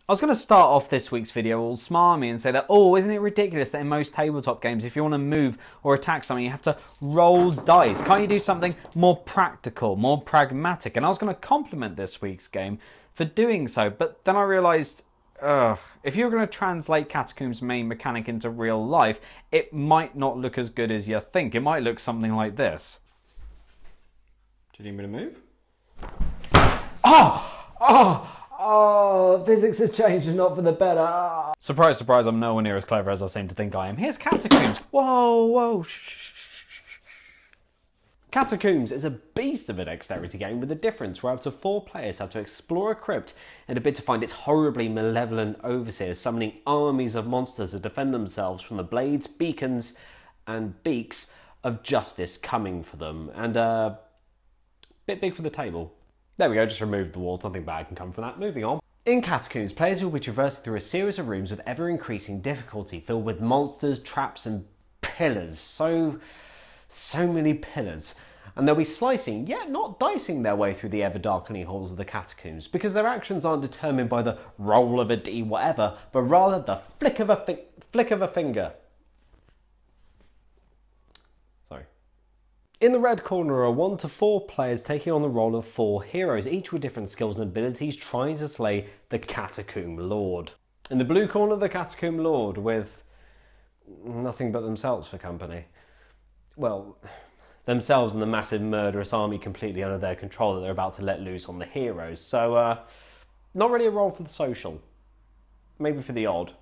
I was going to start off this week's video all smarmy and say that, oh, isn't it ridiculous that in most tabletop games, if you want to move or attack something, you have to roll dice? Can't you do something more practical, more pragmatic? And I was going to compliment this week's game for doing so, but then I realised, if you're going to translate Catacombs' main mechanic into real life, it might not look as good as you think. It might look something like this. Do you need me to move? Oh, physics has changed and not for the better. Surprise, surprise, I'm nowhere near as clever as I seem to think I am. Here's Catacombs. Whoa, shh. Catacombs is a beast of a dexterity game with a difference where up to 4 players have to explore a crypt in a bid to find its horribly malevolent overseers, summoning armies of monsters to defend themselves from the blades, beacons, and beaks of justice coming for them. And bit big for the table. There we go, just removed the wall, something bad can come from that. Moving on. In Catacombs, players will be traversing through a series of rooms of ever-increasing difficulty, filled with monsters, traps, and pillars. So many pillars. And they'll be slicing, yet not dicing their way through the ever-darkening halls of the Catacombs, because their actions aren't determined by the roll of a D whatever, but rather the flick of a finger. In the red corner are 1 to 4 players taking on the role of 4 heroes, each with different skills and abilities, trying to slay the Catacomb Lord. In the blue corner, the Catacomb Lord, with nothing but themselves for company. Well, themselves and the massive murderous army completely under their control that they're about to let loose on the heroes. So, not really a role for the social. Maybe for the odd.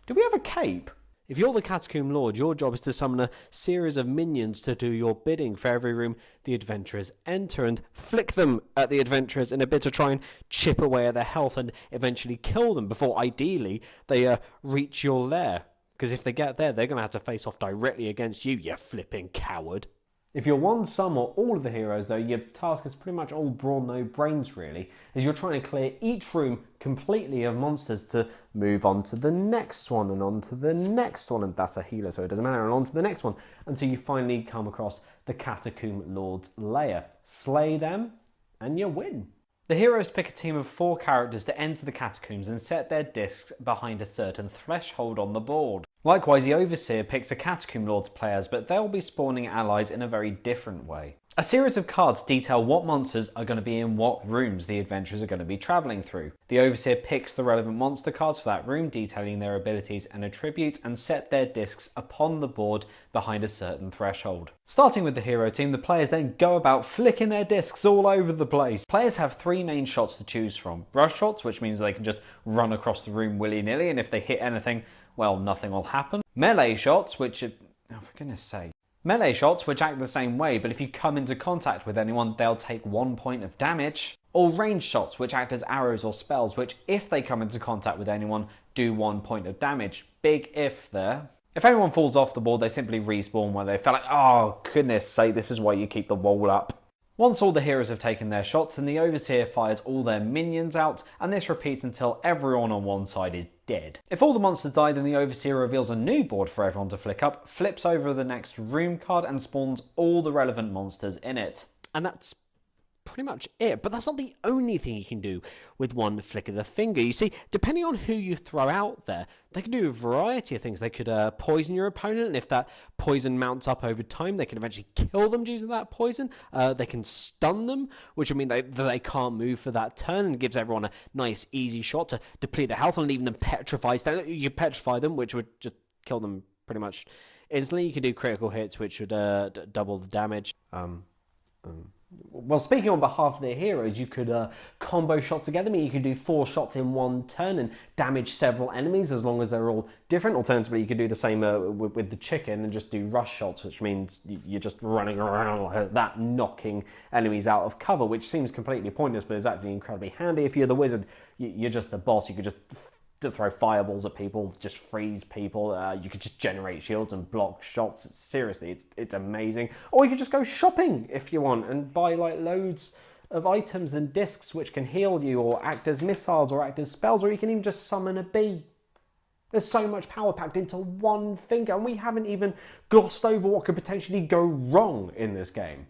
Do we have a cape? If you're the Catacomb Lord, your job is to summon a series of minions to do your bidding for every room the adventurers enter, and flick them at the adventurers in a bid to try and chip away at their health and eventually kill them before, ideally, they reach your lair. Because if they get there, they're going to have to face off directly against you, you flipping coward. If you're one, some, or all of the heroes, though, your task is pretty much all brawn, no brains, really, as you're trying to clear each room completely of monsters to move on to the next one, and on to the next one, and that's a healer, so it doesn't matter, and on to the next one, until you finally come across the Catacomb Lord's lair. Slay them, and you win. The heroes pick a team of 4 characters to enter the catacombs and set their discs behind a certain threshold on the board. Likewise, the Overseer picks a Catacomb Lord to play as, but they'll be spawning allies in a very different way. A series of cards detail what monsters are going to be in what rooms the adventurers are going to be travelling through. The Overseer picks the relevant monster cards for that room, detailing their abilities and attributes, and set their discs upon the board behind a certain threshold. Starting with the hero team, the players then go about flicking their discs all over the place. Players have 3 main shots to choose from. Rush shots, which means they can just run across the room willy-nilly, and if they hit anything, well, nothing will happen. Melee shots, which are, oh, for goodness sake. Melee shots, which act the same way, but if you come into contact with anyone, they'll take 1 point of damage. Or ranged shots, which act as arrows or spells, which, if they come into contact with anyone, do 1 point of damage. Big if there. If anyone falls off the board, they simply respawn where they fell. Like, oh, goodness sake, this is why you keep the wall up. Once all the heroes have taken their shots, then the Overseer fires all their minions out, and this repeats until everyone on one side is dead. If all the monsters die, then the Overseer reveals a new board for everyone to flick up, flips over the next room card, and spawns all the relevant monsters in it. And that's pretty much it, but that's not the only thing you can do with one flick of the finger. You see, depending on who you throw out there, they can do a variety of things. They could poison your opponent, and if that poison mounts up over time, they can eventually kill them due to that poison. They can stun them, which would mean that they can't move for that turn, and gives everyone a nice easy shot to deplete their health and leave them petrified. You petrify them, which would just kill them pretty much instantly. You could do critical hits, which would double the damage. Well, speaking on behalf of the heroes, you could combo shots together. I mean, you could do 4 shots in one turn and damage several enemies as long as they're all different. Alternatively, you could do the same with the chicken and just do rush shots, which means you're just running around like that, knocking enemies out of cover, which seems completely pointless, but is actually incredibly handy. If you're the wizard, you're just the boss. You could just throw fireballs at people, just freeze people. You could just generate shields and block shots. Seriously, it's amazing. Or you could just go shopping if you want and buy like loads of items and discs which can heal you or act as missiles or act as spells, or you can even just summon a bee. There's so much power packed into one finger, and we haven't even glossed over what could potentially go wrong in this game.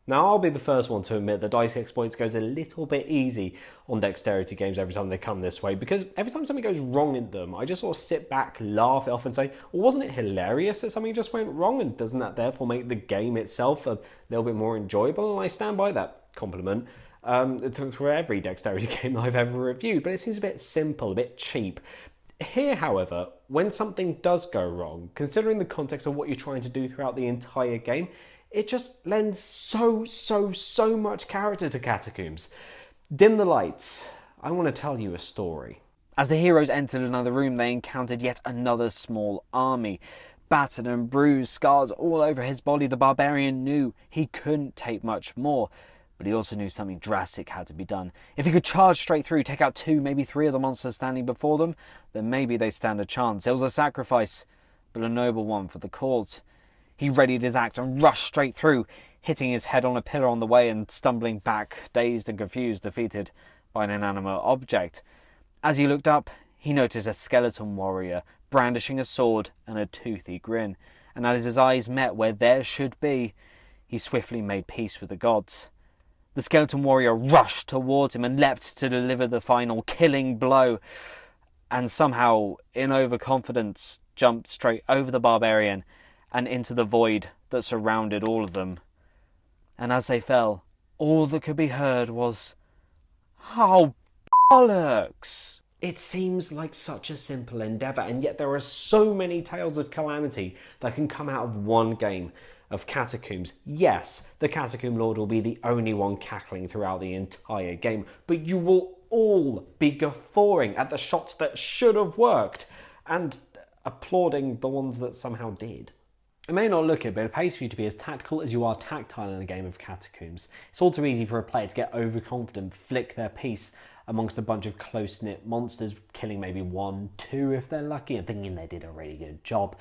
Now, I'll be the first one to admit that Dice Exploits goes a little bit easy on dexterity games every time they come this way, because every time something goes wrong in them, I just sort of sit back, laugh it off and say, well, wasn't it hilarious that something just went wrong, and doesn't that therefore make the game itself a little bit more enjoyable? And I stand by that compliment for every dexterity game that I've ever reviewed, but it seems a bit simple, a bit cheap. Here, however, when something does go wrong, considering the context of what you're trying to do throughout the entire game, it just lends so much character to Catacombs. Dim the lights. I want to tell you a story. As the heroes entered another room, they encountered yet another small army. Battered and bruised, scars all over his body, the barbarian knew he couldn't take much more. But he also knew something drastic had to be done. If he could charge straight through, take out 2, maybe 3 of the monsters standing before them, then maybe they'd stand a chance. It was a sacrifice, but a noble one for the cause. He readied his axe and rushed straight through, hitting his head on a pillar on the way and stumbling back, dazed and confused, defeated by an inanimate object. As he looked up, he noticed a skeleton warrior brandishing a sword and a toothy grin, and as his eyes met where theirs should be, he swiftly made peace with the gods. The skeleton warrior rushed towards him and leapt to deliver the final killing blow, and somehow, in overconfidence, jumped straight over the barbarian and into the void that surrounded all of them. And as they fell, all that could be heard was, "Oh, bollocks!" It seems like such a simple endeavour, and yet there are so many tales of calamity that can come out of one game of Catacombs. Yes, the Catacomb Lord will be the only one cackling throughout the entire game, but you will all be guffawing at the shots that should have worked, and applauding the ones that somehow did. It may not look it, but it pays for you to be as tactical as you are tactile in a game of Catacombs. It's all too easy for a player to get overconfident, flick their piece amongst a bunch of close-knit monsters, killing maybe 1, 2 if they're lucky, and thinking they did a really good job.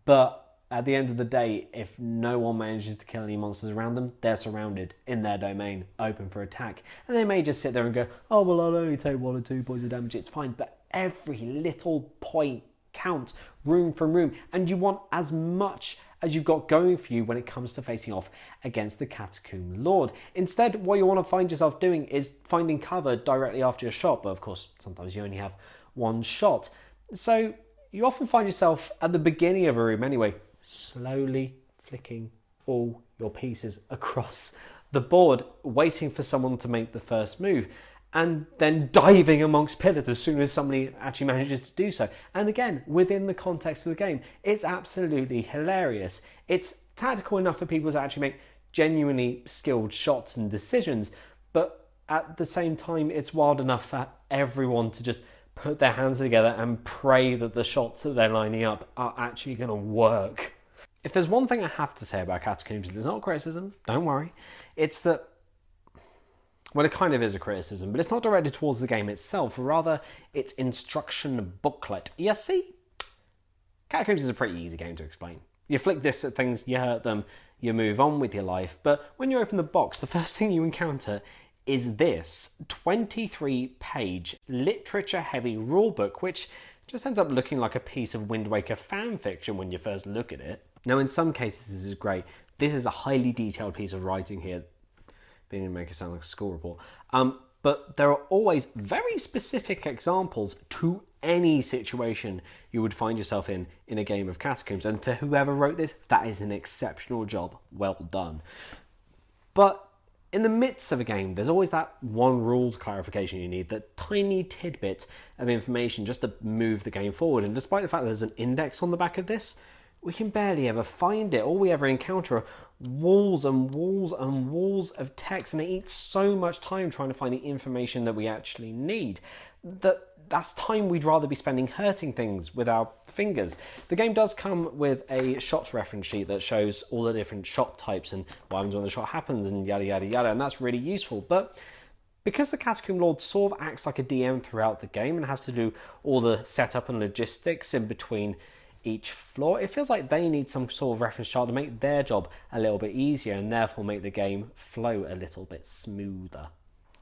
But at the end of the day, if no one manages to kill any monsters around them, they're surrounded in their domain, open for attack. And they may just sit there and go, oh, well, I'll only take 1 or 2 points of damage, it's fine. But every little point counts, room from room, and you want as much as you've got going for you when it comes to facing off against the Catacomb Lord. Instead, what you want to find yourself doing is finding cover directly after your shot, but of course, sometimes you only have 1 shot. So you often find yourself at the beginning of a room anyway, slowly flicking all your pieces across the board, waiting for someone to make the first move, and then diving amongst pillars as soon as somebody actually manages to do so. And again, within the context of the game, it's absolutely hilarious. It's tactical enough for people to actually make genuinely skilled shots and decisions, but at the same time, it's wild enough for everyone to just put their hands together and pray that the shots that they're lining up are actually going to work. If there's one thing I have to say about Catacombs, it's not criticism, don't worry, it's that, well, it kind of is a criticism, but it's not directed towards the game itself, rather its instruction booklet. You see, Catacombs is a pretty easy game to explain. You flick discs at things, you hurt them, you move on with your life, but when you open the box, the first thing you encounter is this 23-page literature-heavy rulebook, which just ends up looking like a piece of Wind Waker fan fiction when you first look at it. Now, in some cases, this is great. This is a highly detailed piece of writing here, being to make it sound like a school report. But there are always very specific examples to any situation you would find yourself in a game of Catacombs. And to whoever wrote this, that is an exceptional job. Well done. But in the midst of a game, there's always that one rules clarification you need, that tiny tidbit of information just to move the game forward. And despite the fact that there's an index on the back of this, we can barely ever find it. All we ever encounter are walls and walls and walls of text, and it eats so much time trying to find the information that we actually need. That's time we'd rather be spending hurting things with our fingers. The game does come with a shots reference sheet that shows all the different shot types and what happens when the shot happens and yada yada yada, and that's really useful. But because the Catacomb Lord sort of acts like a DM throughout the game and has to do all the setup and logistics in between each floor, it feels like they need some sort of reference chart to make their job a little bit easier and therefore make the game flow a little bit smoother.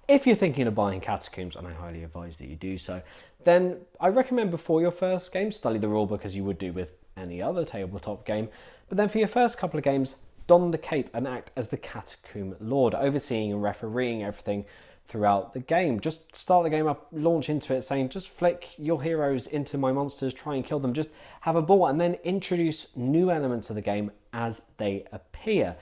If you're thinking of buying Catacombs, and I highly advise that you do so, then I recommend before your first game, study the rulebook as you would do with any other tabletop game. But then for your first couple of games, don the cape and act as the Catacomb Lord, overseeing and refereeing everything throughout the game. Just start the game up, launch into it, saying just flick your heroes into my monsters, try and kill them, just have a ball, and then introduce new elements of the game as they appear.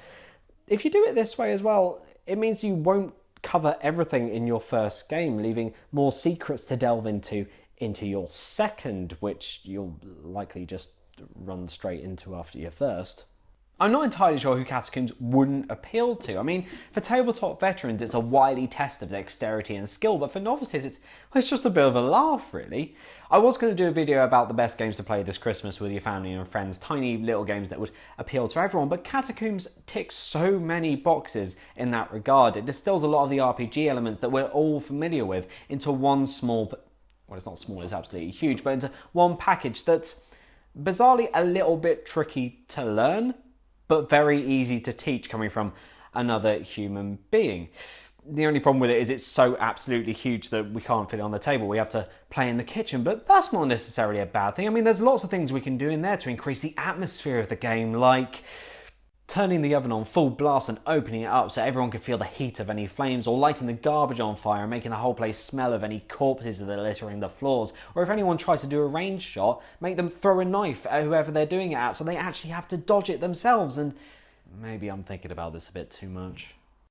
If you do it this way as well, it means you won't cover everything in your first game, leaving more secrets to delve into your second, which you'll likely just run straight into after your first. I'm not entirely sure who Catacombs wouldn't appeal to. I mean, for tabletop veterans, it's a wily test of dexterity and skill, but for novices, it's just a bit of a laugh, really. I was going to do a video about the best games to play this Christmas with your family and friends, tiny little games that would appeal to everyone, but Catacombs ticks so many boxes in that regard. It distills a lot of the RPG elements that we're all familiar with into one small, well, it's not small, it's absolutely huge, but into one package that's bizarrely a little bit tricky to learn, but very easy to teach coming from another human being. The only problem with it is it's so absolutely huge that we can't fit it on the table. We have to play in the kitchen, but that's not necessarily a bad thing. I mean, there's lots of things we can do in there to increase the atmosphere of the game, like turning the oven on full blast and opening it up so everyone can feel the heat of any flames, or lighting the garbage on fire and making the whole place smell of any corpses that are littering the floors. Or if anyone tries to do a range shot, make them throw a knife at whoever they're doing it at so they actually have to dodge it themselves. And maybe I'm thinking about this a bit too much.